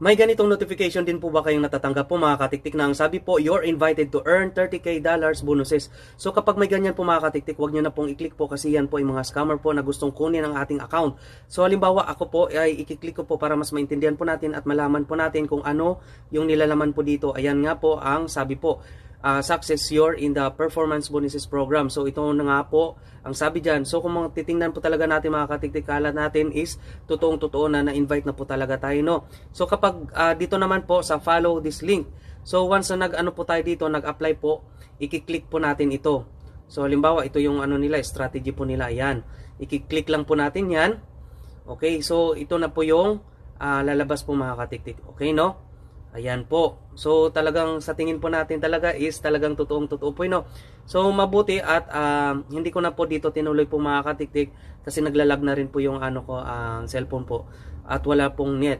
May ganitong notification din po ba kayong natatanggap po mga katiktik na ang sabi po, you're invited to earn 30k dollars bonuses. So kapag may ganyan po mga katiktik, huwag nyo na pong i-click po kasi yan po ay mga scammer po na gustong kunin ang ating account. So halimbawa ako po ay i-click ko po para mas maintindihan po natin at malaman po natin kung ano yung nilalaman po dito. Ayan nga po ang sabi po. Success you're in the performance bonuses program. So ito na nga po ang sabi dyan. So kung mga titingnan po talaga natin mga katiktik, kalat natin is totoong-totoo na na-invite na po talaga tayo, no? So kapag dito naman po sa follow this link. So once na nag-ano po tayo dito, nag-apply po, i-click po natin ito. So halimbawa ito yung ano nila, strategy po nila. Ayan. I-click lang po natin yan. Okay, so ito na po yung lalabas po mga katiktik. Okay, no? Ayan po. So talagang sa tingin po natin talaga is talagang totoong-totoo po, no? So mabuti at hindi ko na po dito tinuloy po mga katiktik kasi naglalag na rin po yung ano ko, cellphone po at wala pong net.